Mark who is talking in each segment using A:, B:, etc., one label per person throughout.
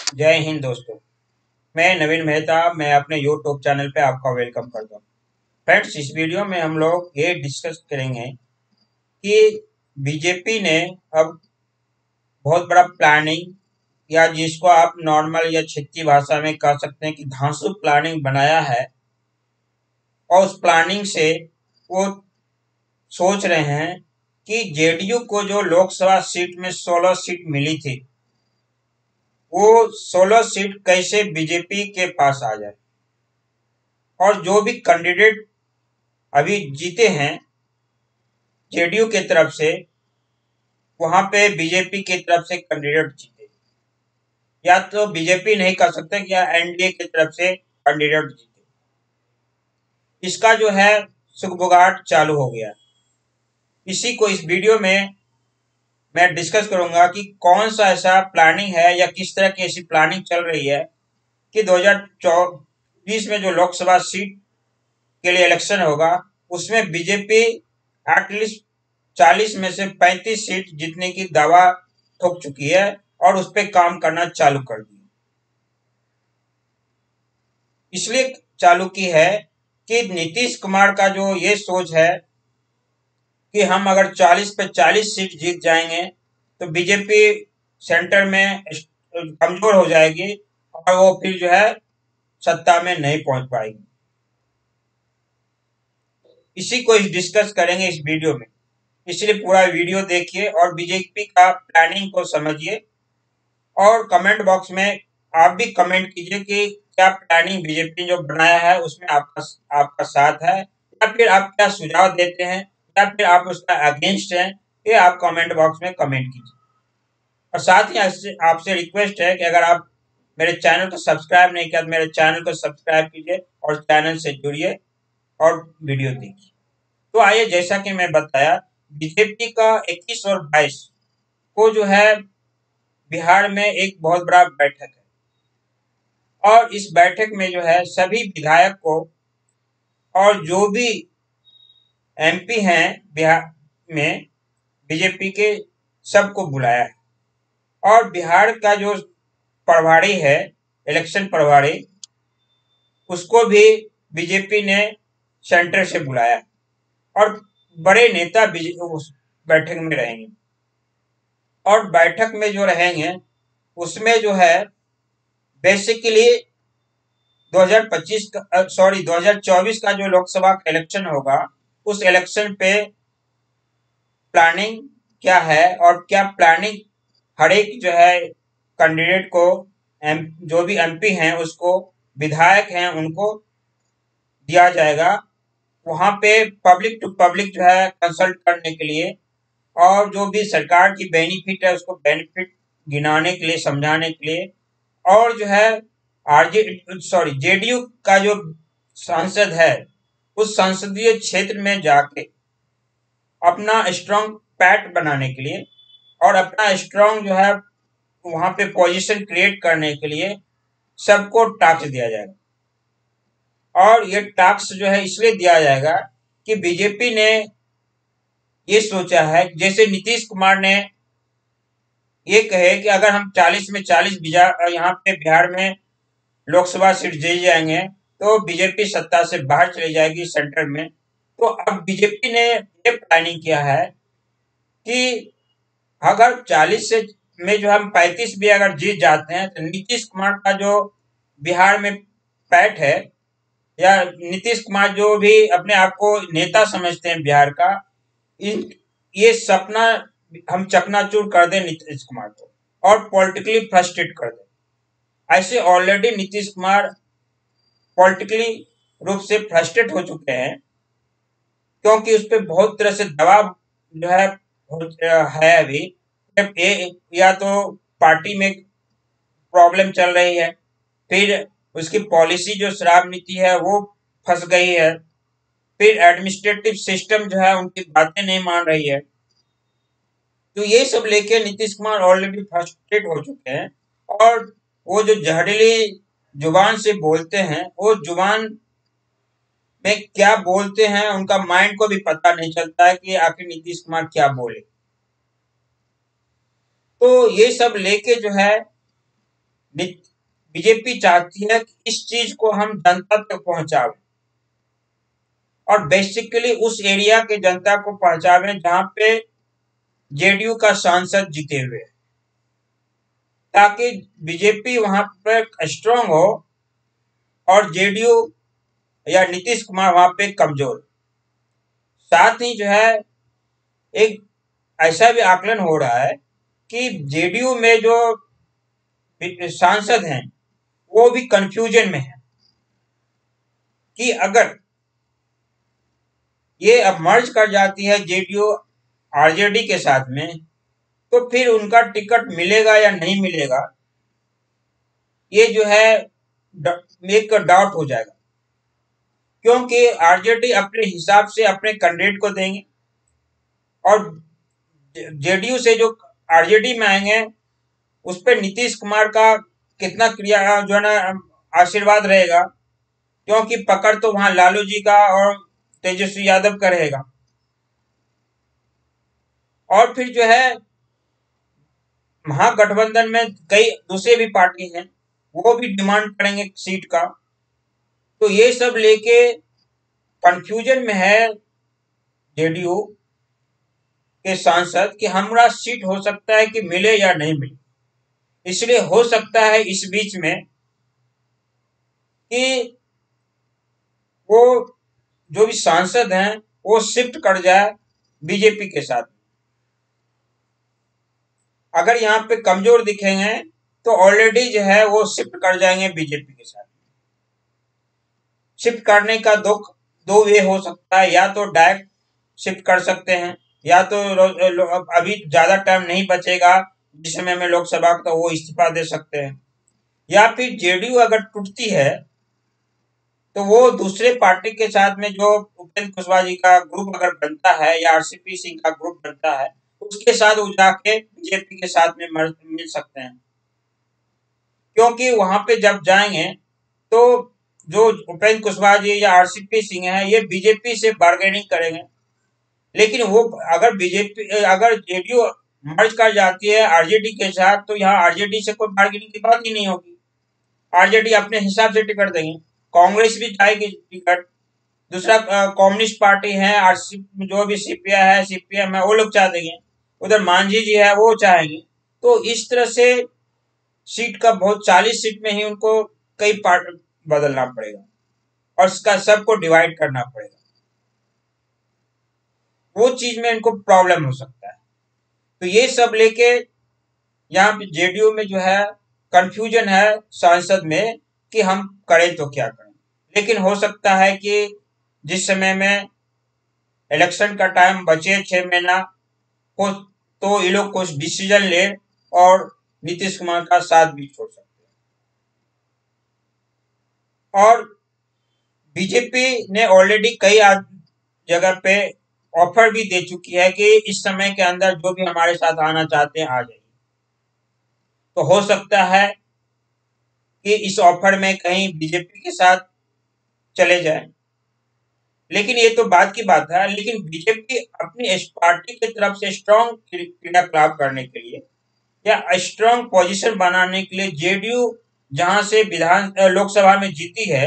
A: जय हिंद दोस्तों। मैं नवीन मेहता। मैं अपने यूट्यूब चैनल पे आपका वेलकम करता हूँ। फ्रेंड्स, इस वीडियो में हम लोग ये डिस्कस करेंगे कि बीजेपी ने अब बहुत बड़ा प्लानिंग, या जिसको आप नॉर्मल या क्षेत्रीय भाषा में कह सकते हैं कि धांसू प्लानिंग बनाया है। और उस प्लानिंग से वो सोच रहे हैं कि जेडीयू को जो लोकसभा सीट में 16 सीट मिली थी, वो 16 सीट कैसे बीजेपी के पास आ जाए। और जो भी कैंडिडेट अभी जीते हैं जेडीयू के तरफ से, वहां पे बीजेपी की तरफ से कैंडिडेट जीते, या तो बीजेपी नहीं कर सकते या एनडीए की तरफ से कैंडिडेट जीते। इसका जो है सुगबुगाहट चालू हो गया। इसी को इस वीडियो में मैं डिस्कस करूंगा कि कौन सा ऐसा प्लानिंग है या किस तरह की ऐसी प्लानिंग चल रही है कि 2024 में जो लोकसभा सीट के लिए इलेक्शन होगा, उसमें बीजेपी एटलीस्ट 40 में से 35 सीट जीतने की दावा ठोक चुकी है और उस पर काम करना चालू कर दिया। इसलिए चालू की है कि नीतीश कुमार का जो ये सोच है कि हम अगर 40 पे 40 सीट जीत जाएंगे तो बीजेपी सेंटर में कमजोर हो जाएगी और वो फिर जो है सत्ता में नहीं पहुंच पाएगी। इसी को डिस्कस करेंगे इस वीडियो में। इसलिए पूरा वीडियो देखिए और बीजेपी का प्लानिंग को समझिए। और कमेंट बॉक्स में आप भी कमेंट कीजिए कि क्या प्लानिंग बीजेपी ने जो बनाया है उसमें आपका आपका साथ है, या फिर आप क्या सुझाव देते हैं, या फिर आप उसका अगेंस्ट हैं। ये आप कमेंट बॉक्स में कमेंट कीजिए। और साथ ही आपसे रिक्वेस्ट है कि अगर आप मेरे चैनल को सब्सक्राइब नहीं किया तो मेरे चैनल को सब्सक्राइब कीजिए और चैनल से जुड़िए और वीडियो देखिए। तो आइए, जैसा कि मैं बताया, बीजेपी का 21 और 22 को जो है बिहार में एक बहुत बड़ा बैठक है। और इस बैठक में जो है सभी विधायक को और जो भी एमपी हैं बिहार में बीजेपी के, सबको बुलाया है। और बिहार का जो प्रभारी है, इलेक्शन प्रभारी, उसको भी बीजेपी ने सेंटर से बुलाया। और बड़े नेता उस बैठक में रहेंगे। और बैठक में जो रहेंगे उसमें जो है बेसिकली 2024 का जो लोकसभा का इलेक्शन होगा, उस इलेक्शन पे प्लानिंग क्या है और क्या प्लानिंग हर एक जो है कैंडिडेट को, जो भी एमपी हैं उसको, विधायक हैं उनको दिया जाएगा। वहां पे पब्लिक टू पब्लिक जो है कंसल्ट करने के लिए, और जो भी सरकार की बेनिफिट है उसको बेनिफिट गिनाने के लिए, समझाने के लिए। और जो है आरजे जेडीयू का जो सांसद है, उस संसदीय क्षेत्र में जाके अपना स्ट्रांग पैट बनाने के लिए और अपना स्ट्रांग जो है वहां पे पोजीशन क्रिएट करने के लिए सबको टास्क दिया जाएगा। और ये टास्क जो है इसलिए दिया जाएगा कि बीजेपी ने ये सोचा है, जैसे नीतीश कुमार ने ये कहे कि अगर हम 40 में 40 यहाँ पे बिहार में लोकसभा सीट जीत जाएंगे तो बीजेपी सत्ता से बाहर चली जाएगी सेंटर में। तो अब बीजेपी ने ये प्लानिंग किया है कि अगर 40 से में जो हम 35 भी अगर जीत जाते हैं तो नीतीश कुमार का जो बिहार में पैठ है, या नीतीश कुमार जो भी अपने आप को नेता समझते हैं बिहार का, ये सपना हम चकनाचूर कर दें नीतीश कुमार को और पॉलिटिकली फ्रस्ट्रेट कर दें। ऐसे ऑलरेडी नीतीश कुमार पॉलिटिकली रूप से फ्रस्ट्रेट हो चुके हैं, क्योंकि उस पर बहुत तरह से दबाव जो है अभी। या तो पार्टी में प्रॉब्लम चल रही है, फिर उसकी पॉलिसी जो शराब नीति है वो फंस गई है, फिर एडमिनिस्ट्रेटिव सिस्टम जो है उनकी बातें नहीं मान रही है। तो ये सब लेके नीतीश कुमार ऑलरेडी फ्रस्ट्रेट हो चुके हैं। और वो जो जहरीली जुबान से बोलते हैं, वो जुबान में क्या बोलते हैं उनका माइंड को भी पता नहीं चलता है कि आखिर नीतीश कुमार क्या बोले। तो ये सब लेके जो है बीजेपी चाहती है कि इस चीज को हम जनता तक पहुंचावें और बेसिकली उस एरिया के जनता को पहुंचावें जहां पे जेडीयू का सांसद जीते हुए, ताकि बीजेपी वहां पर स्ट्रांग हो और जेडीयू या नीतीश कुमार वहां पे कमजोर। साथ ही जो है एक ऐसा भी आकलन हो रहा है कि जेडीयू में जो सांसद हैं वो भी कंफ्यूजन में है कि अगर ये अब मर्ज कर जाती है जेडीयू आरजेडी के साथ में तो फिर उनका टिकट मिलेगा या नहीं मिलेगा, ये जो है एक डाउट हो जाएगा, क्योंकि आरजेडी अपने हिसाब से अपने कैंडिडेट को देंगे और जेडीयू से जो आरजेडी में आएंगे उस पर नीतीश कुमार का कितना क्रिया जो है ना आशीर्वाद रहेगा, क्योंकि पकड़ तो वहां लालू जी का और तेजस्वी यादव का रहेगा। और फिर जो है महागठबंधन में कई दूसरे भी पार्टी हैं, वो भी डिमांड करेंगे सीट का। तो ये सब लेके कंफ्यूजन में है जेडीयू के सांसद कि हमारा सीट हो सकता है कि मिले या नहीं मिले। इसलिए हो सकता है इस बीच में कि वो जो भी सांसद हैं वो शिफ्ट कर जाए बीजेपी के साथ। अगर यहाँ पे कमजोर दिखेंगे तो ऑलरेडी जो है वो शिफ्ट कर जाएंगे बीजेपी के साथ। शिफ्ट करने का दो वे हो सकता है, या तो डायरेक्ट शिफ्ट कर सकते हैं, या तो अभी ज्यादा टाइम नहीं बचेगा जिस समय में लोकसभा का वो इस्तीफा दे सकते हैं, या फिर जेडीयू अगर टूटती है तो वो दूसरे पार्टी के साथ में जो उपेंद्र कुशवाहा जी का ग्रुप अगर बनता है या आरसीपी सिंह का ग्रुप बनता है उसके साथ वो जाके बीजेपी के साथ में मिल सकते हैं, क्योंकि वहां पे जब जाएंगे तो जो उपेंद्र कुशवाहा जी या आरसीपी सिंह है ये बीजेपी से बार्गेनिंग करेंगे। लेकिन वो अगर जेडीयू मर्ज कर जाती है आरजेडी के साथ तो यहाँ आरजेडी से कोई बार्गेनिंग की बात ही नहीं होगी, आरजेडी अपने हिसाब से टिकट देंगे। कांग्रेस भी चाहेगी टिकट, दूसरा कम्युनिस्ट पार्टी है जो भी सीपीआई है सीपीएम है वो लोग चाह देंगे, उधर मांझी जी है वो चाहेंगे। तो इस तरह से सीट का बहुत 40 सीट में ही उनको कई पार्ट बदलना पड़ेगा और इसका सबको डिवाइड करना पड़ेगा। वो चीज में इनको प्रॉब्लम हो सकता है। तो ये सब लेके यहाँ पे जेडीयू में जो है कंफ्यूजन है सांसद में कि हम करें तो क्या करें। लेकिन हो सकता है कि जिस समय में इलेक्शन का टाइम बचे 6 महीना हो तो ये लोग कुछ डिसीजन ले और नीतीश कुमार का साथ भी छोड़ सकते हैं। और बीजेपी ने ऑलरेडी कई जगह पे ऑफर भी दे चुकी है कि इस समय के अंदर जो भी हमारे साथ आना चाहते हैं आ जाइए। तो हो सकता है कि इस ऑफर में कहीं बीजेपी के साथ चले जाए, लेकिन ये तो बात की बात है। लेकिन बीजेपी अपनी पार्टी की तरफ से स्ट्रॉन्ग क्रियाकलाप करने के लिए या स्ट्रॉन्ग पोजीशन बनाने के लिए जेडीयू जहां से लोकसभा में जीती है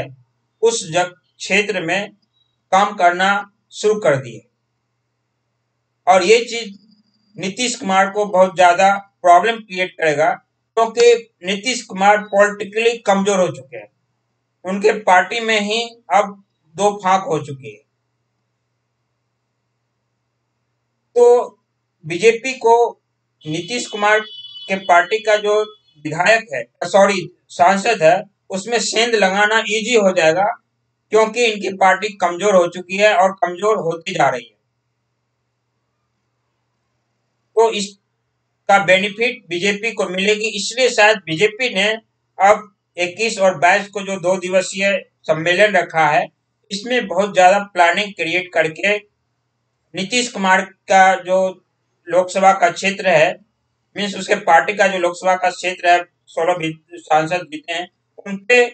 A: उस क्षेत्र में काम करना शुरू कर दिए। और ये चीज नीतीश कुमार को बहुत ज्यादा प्रॉब्लम क्रिएट करेगा, क्योंकि नीतीश कुमार पॉलिटिकली कमजोर हो चुके हैं, उनके पार्टी में ही अब दो फाक हो चुकी है। तो बीजेपी को नीतीश कुमार के पार्टी का जो विधायक है सांसद है उसमें सेंध लगाना इजी हो जाएगा, क्योंकि इनकी पार्टी कमजोर हो चुकी है और कमजोर होती जा रही है। तो इसका बेनिफिट बीजेपी को मिलेगी, इसलिए शायद बीजेपी ने अब 21 और 22 को जो 2 दिवसीय सम्मेलन रखा है इसमें बहुत ज्यादा प्लानिंग क्रिएट करके नीतीश कुमार का जो लोकसभा का क्षेत्र है मीन्स उसके पार्टी का जो लोकसभा का क्षेत्र है 16 सांसद जीते हैं उनपे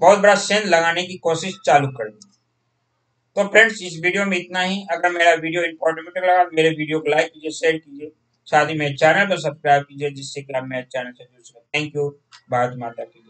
A: बहुत बड़ा सेंध लगाने की कोशिश चालू कर दी। तो फ्रेंड्स इस वीडियो में इतना ही। अगर मेरा वीडियो इंफॉर्मेटिव लगा तो मेरे वीडियो को लाइक कीजिए, शेयर कीजिए, साथ ही मेरे चैनल को सब्सक्राइब कीजिए जिससे कि आप मेरे चैनल से जुड़ सकें। Thank you. भारत माता की जय।